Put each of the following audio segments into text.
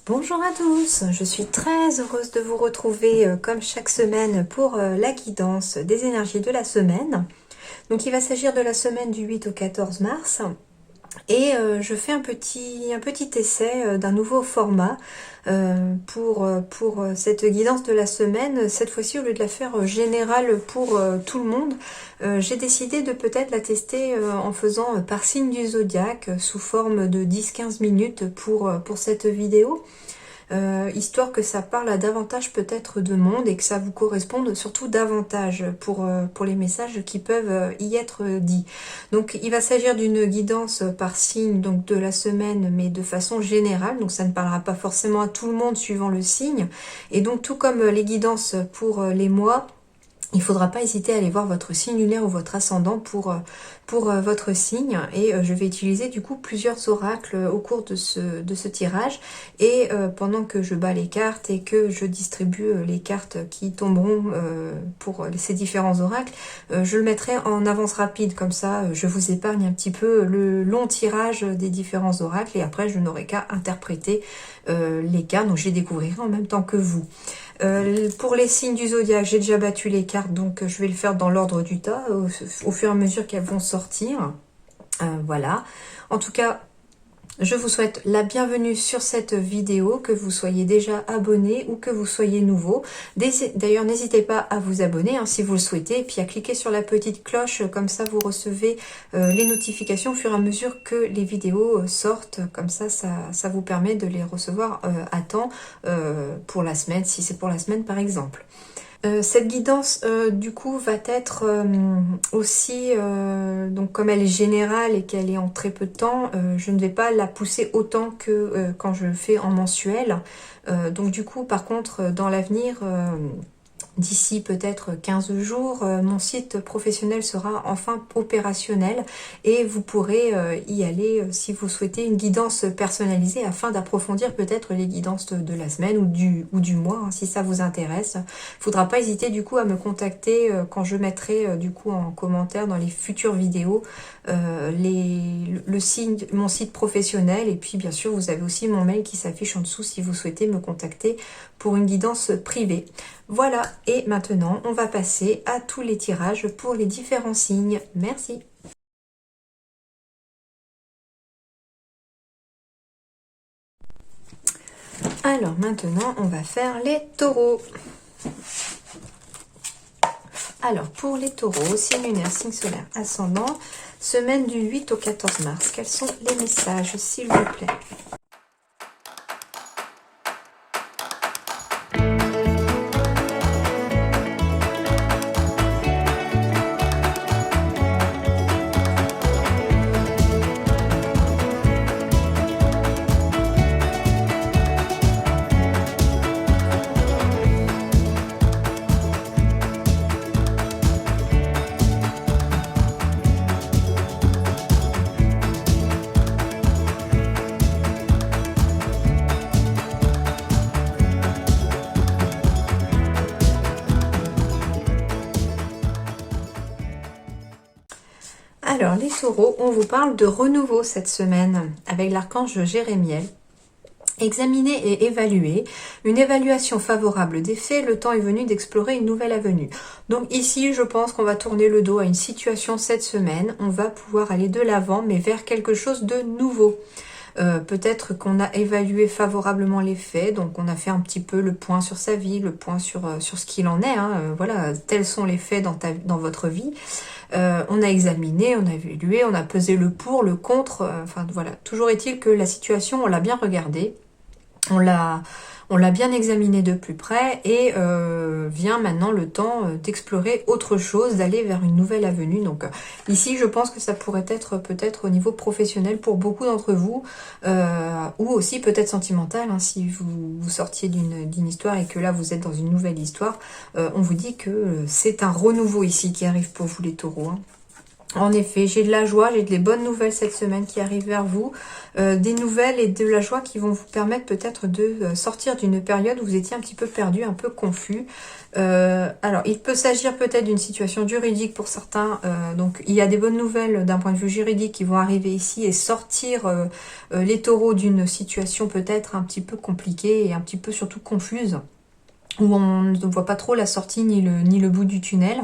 Bonjour à tous, je suis très heureuse de vous retrouver comme chaque semaine pour la guidance des énergies de la semaine. Donc il va s'agir de la semaine du 8 au 14 mars et je fais un petit essai d'un nouveau format pour cette guidance de la semaine. Cette fois-ci, au lieu de la faire générale pour tout le monde, j'ai décidé de peut-être la tester en faisant par signe du zodiaque sous forme de 10-15 minutes pour cette vidéo. Histoire que ça parle à davantage peut-être de monde et que ça vous corresponde surtout davantage pour les messages qui peuvent y être dits. Donc il va s'agir d'une guidance par signe donc de la semaine, mais de façon générale, donc ça ne parlera pas forcément à tout le monde suivant le signe. Et donc tout comme les guidances pour les mois, il ne faudra pas hésiter à aller voir votre signe lunaire ou votre ascendant pour votre signe. Et je vais utiliser du coup plusieurs oracles au cours de ce tirage. Et pendant que je bats les cartes et que je distribue les cartes qui tomberont pour ces différents oracles, je le mettrai en avance rapide. Comme ça, je vous épargne un petit peu le long tirage des différents oracles. Et après, je n'aurai qu'à interpréter les cartes. Donc, je les découvrirai en même temps que vous. Pour les signes du zodiaque, j'ai déjà battu les cartes, donc je vais le faire dans l'ordre du tas, au fur et à mesure qu'elles vont sortir. Voilà. En tout cas, je vous souhaite la bienvenue sur cette vidéo, que vous soyez déjà abonné ou que vous soyez nouveau. D'ailleurs, n'hésitez pas à vous abonner si vous le souhaitez, et puis à cliquer sur la petite cloche, comme ça vous recevez les notifications au fur et à mesure que les vidéos sortent. Comme ça vous permet de les recevoir à temps pour la semaine, si c'est pour la semaine par exemple. Cette guidance du coup va être aussi, donc comme elle est générale et qu'elle est en très peu de temps, je ne vais pas la pousser autant que quand je le fais en mensuel. Donc du coup par contre dans l'avenir, d'ici peut-être 15 jours, mon site professionnel sera enfin opérationnel et vous pourrez y aller si vous souhaitez une guidance personnalisée afin d'approfondir peut-être les guidances de la semaine ou du mois, si ça vous intéresse. Il ne faudra pas hésiter du coup à me contacter quand je mettrai du coup en commentaire dans les futures vidéos mon site professionnel, et puis bien sûr vous avez aussi mon mail qui s'affiche en dessous si vous souhaitez me contacter pour une guidance privée. Voilà, et maintenant on va passer à tous les tirages pour les différents signes. Merci. Alors maintenant on va faire les taureaux. Alors pour les taureaux, signe lunaire, signe solaire, ascendant, semaine du 8 au 14 mars, quels sont les messages s'il vous plaît ? Alors les taureaux, on vous parle de renouveau cette semaine avec l'archange Jérémiel. Examiner et évaluer, une évaluation favorable des faits, le temps est venu d'explorer une nouvelle avenue. Donc ici, je pense qu'on va tourner le dos à une situation cette semaine, on va pouvoir aller de l'avant, mais vers quelque chose de nouveau. Peut-être qu'on a évalué favorablement les faits, donc on a fait un petit peu le point sur sa vie, le point sur ce qu'il en est, voilà, tels sont les faits dans votre vie. On a examiné, on a évalué, on a pesé le pour, le contre, enfin voilà. Toujours est-il que la situation, on l'a bien regardée, on l'a bien examiné de plus près et vient maintenant le temps d'explorer autre chose, d'aller vers une nouvelle avenue. Donc ici, je pense que ça pourrait être peut-être au niveau professionnel pour beaucoup d'entre vous, ou aussi peut-être sentimental, si vous sortiez d'une histoire et que là vous êtes dans une nouvelle histoire. On vous dit que c'est un renouveau ici qui arrive pour vous les taureaux. En effet, j'ai de la joie, j'ai des bonnes nouvelles cette semaine qui arrivent vers vous. Des nouvelles et de la joie qui vont vous permettre peut-être de sortir d'une période où vous étiez un petit peu perdu, un peu confus. Alors, il peut s'agir peut-être d'une situation juridique pour certains. Donc, il y a des bonnes nouvelles d'un point de vue juridique qui vont arriver ici et sortir les taureaux d'une situation peut-être un petit peu compliquée et un petit peu surtout confuse, où on ne voit pas trop la sortie ni le bout du tunnel.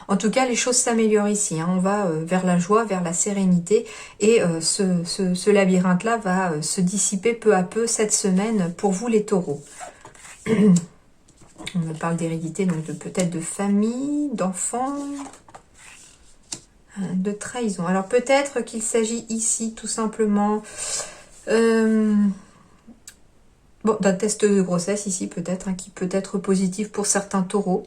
En tout cas, les choses s'améliorent ici. Hein. On va vers la joie, vers la sérénité. Et ce labyrinthe-là va se dissiper peu à peu cette semaine pour vous les taureaux. On me parle d'hérédité, donc peut-être de famille, d'enfants, de trahison. Alors peut-être qu'il s'agit ici tout simplement... Bon, d'un test de grossesse ici peut-être, hein, qui peut être positif pour certains taureaux.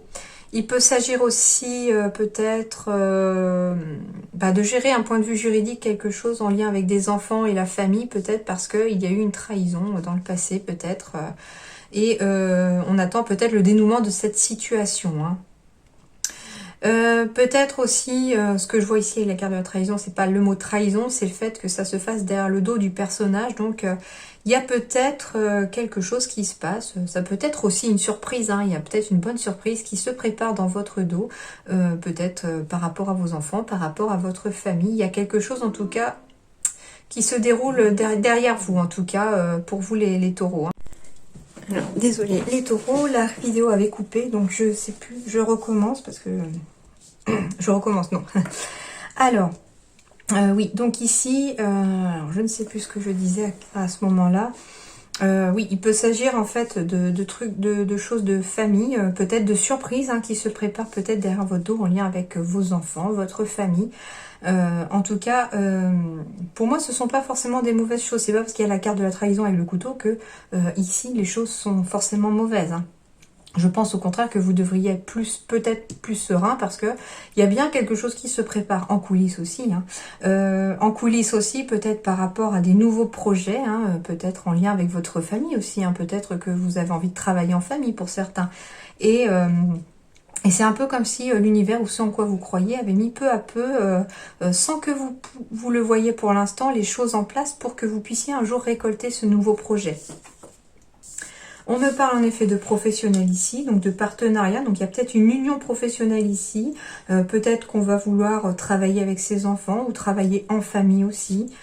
Il peut s'agir aussi peut-être de gérer un point de vue juridique quelque chose en lien avec des enfants et la famille, peut-être parce qu'il y a eu une trahison dans le passé peut-être. Et on attend peut-être le dénouement de cette situation. Hein. Peut-être aussi, ce que je vois ici avec la carte de la trahison, c'est pas le mot trahison, c'est le fait que ça se fasse derrière le dos du personnage. Donc, il y a peut-être quelque chose qui se passe. Ça peut être aussi une surprise. Hein. Il y a peut-être une bonne surprise qui se prépare dans votre dos. Peut-être par rapport à vos enfants, par rapport à votre famille. Il y a quelque chose, en tout cas, qui se déroule derrière vous, en tout cas, pour vous les taureaux. Hein. Alors, désolée, les taureaux, la vidéo avait coupé, donc je sais plus, je recommence parce que... je recommence, non. Alors, oui, donc ici, alors je ne sais plus ce que je disais à ce moment-là. Oui, il peut s'agir en fait de trucs, de choses de famille, peut-être de surprises hein, qui se préparent peut-être derrière votre dos en lien avec vos enfants, votre famille. En tout cas, pour moi, ce ne sont pas forcément des mauvaises choses. C'est pas parce qu'il y a la carte de la trahison avec le couteau que ici, les choses sont forcément mauvaises. Hein. Je pense au contraire que vous devriez être peut-être plus serein parce que il y a bien quelque chose qui se prépare en coulisses aussi. Hein. En coulisses aussi, peut-être par rapport à des nouveaux projets, hein, peut-être en lien avec votre famille aussi. Hein, peut-être que vous avez envie de travailler en famille pour certains. Et c'est un peu comme si l'univers ou ce en quoi vous croyez avait mis peu à peu, sans que vous le voyez pour l'instant, les choses en place pour que vous puissiez un jour récolter ce nouveau projet. On me parle en effet de professionnel ici, donc de partenariat. Donc il y a peut-être une union professionnelle ici. Peut-être qu'on va vouloir travailler avec ses enfants ou travailler en famille aussi,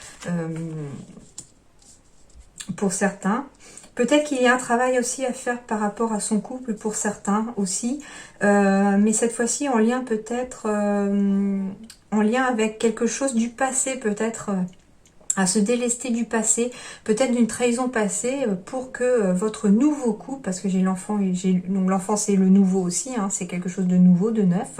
pour certains. Peut-être qu'il y a un travail aussi à faire par rapport à son couple pour certains aussi. Mais cette fois-ci en lien peut-être, en lien avec quelque chose du passé peut-être. À se délester du passé, peut-être d'une trahison passée pour que votre nouveau couple, parce que j'ai l'enfant, donc l'enfant c'est le nouveau aussi, hein, c'est quelque chose de nouveau, de neuf.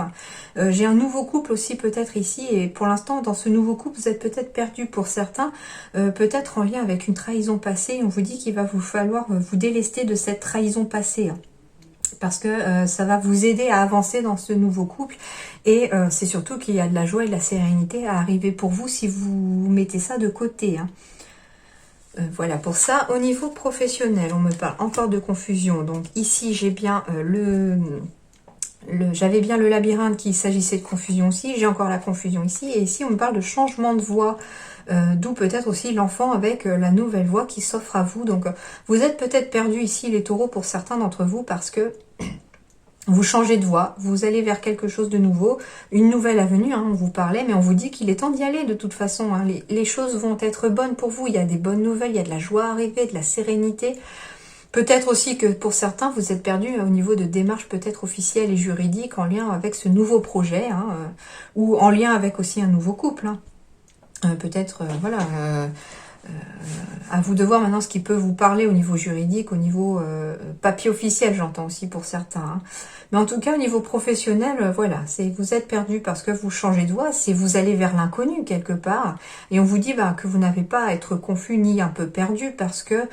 J'ai un nouveau couple aussi peut-être ici et pour l'instant dans ce nouveau couple vous êtes peut-être perdu pour certains, peut-être en lien avec une trahison passée. On vous dit qu'il va vous falloir vous délester de cette trahison passée. Hein. Parce que ça va vous aider à avancer dans ce nouveau couple. Et c'est surtout qu'il y a de la joie et de la sérénité à arriver pour vous si vous mettez ça de côté. Hein. Voilà pour ça. Au niveau professionnel, on me parle encore de confusion. Donc ici, j'ai bien j'avais bien le labyrinthe qui s'agissait de confusion aussi. J'ai encore la confusion ici. Et ici, on me parle de changement de voix. D'où peut-être aussi l'enfant avec la nouvelle voix qui s'offre à vous. Donc vous êtes peut-être perdu ici les taureaux pour certains d'entre vous parce que vous changez de voie, vous allez vers quelque chose de nouveau, une nouvelle avenue, hein, on vous parlait, mais on vous dit qu'il est temps d'y aller de toute façon. Hein. Les choses vont être bonnes pour vous, il y a des bonnes nouvelles, il y a de la joie à arriver, de la sérénité. Peut-être aussi que pour certains, vous êtes perdu au niveau de démarches peut-être officielles et juridiques en lien avec ce nouveau projet, hein, ou en lien avec aussi un nouveau couple. Hein. Peut-être, voilà... à vous de voir maintenant ce qui peut vous parler au niveau juridique, au niveau papier officiel, j'entends aussi pour certains. Hein. Mais en tout cas, au niveau professionnel, voilà, c'est vous êtes perdu parce que vous changez de voie, c'est vous allez vers l'inconnu quelque part. Et on vous dit que vous n'avez pas à être confus ni un peu perdu parce que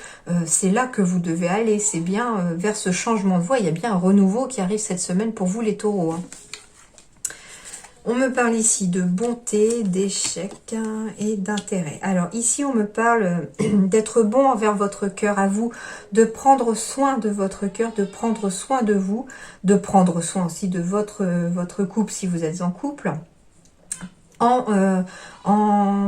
c'est là que vous devez aller. C'est bien vers ce changement de voie. Il y a bien un renouveau qui arrive cette semaine pour vous les taureaux. Hein. On me parle ici de bonté, d'échec et d'intérêt. Alors ici, on me parle d'être bon envers votre cœur à vous, de prendre soin de votre cœur, de prendre soin de vous, de prendre soin aussi de votre couple si vous êtes en couple. en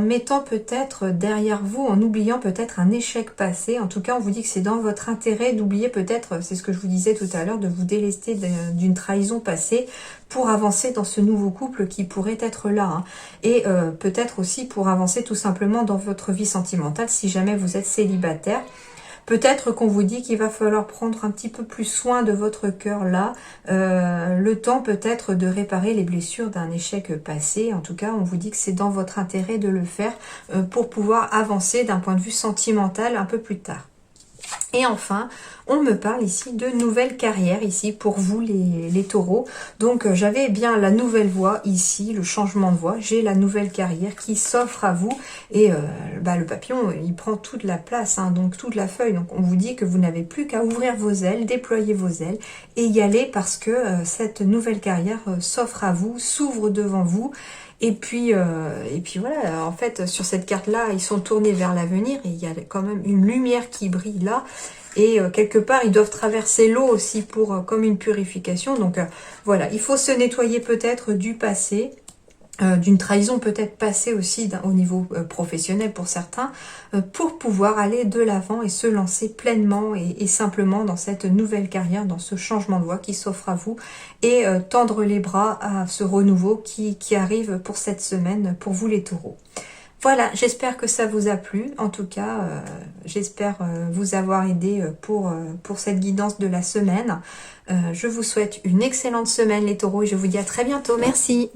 mettant peut-être derrière vous, en oubliant peut-être un échec passé. En tout cas, on vous dit que c'est dans votre intérêt d'oublier peut-être, c'est ce que je vous disais tout à l'heure, de vous délester d'une trahison passée pour avancer dans ce nouveau couple qui pourrait être là. Hein. Et peut-être aussi pour avancer tout simplement dans votre vie sentimentale si jamais vous êtes célibataire. Peut-être qu'on vous dit qu'il va falloir prendre un petit peu plus soin de votre cœur là, le temps peut-être de réparer les blessures d'un échec passé. En tout cas, on vous dit que c'est dans votre intérêt de le faire pour pouvoir avancer d'un point de vue sentimental un peu plus tard. Et enfin, on me parle ici de nouvelle carrière, ici pour vous les taureaux. Donc j'avais bien la nouvelle voie ici, le changement de voie. J'ai la nouvelle carrière qui s'offre à vous. Et le papillon, il prend toute la place, hein, donc toute la feuille. Donc on vous dit que vous n'avez plus qu'à ouvrir vos ailes, déployer vos ailes et y aller parce que cette nouvelle carrière s'offre à vous, s'ouvre devant vous. Et puis voilà, en fait, sur cette carte-là, ils sont tournés vers l'avenir et il y a quand même une lumière qui brille là. Et quelque part, ils doivent traverser l'eau aussi pour comme une purification. Donc voilà, il faut se nettoyer peut-être du passé, d'une trahison peut-être passée aussi au niveau professionnel pour certains, pour pouvoir aller de l'avant et se lancer pleinement et simplement dans cette nouvelle carrière, dans ce changement de voie qui s'offre à vous et tendre les bras à ce renouveau qui arrive pour cette semaine pour vous les taureaux. Voilà, j'espère que ça vous a plu. En tout cas, j'espère vous avoir aidé pour cette guidance de la semaine. Je vous souhaite une excellente semaine les taureaux et je vous dis à très bientôt. Merci.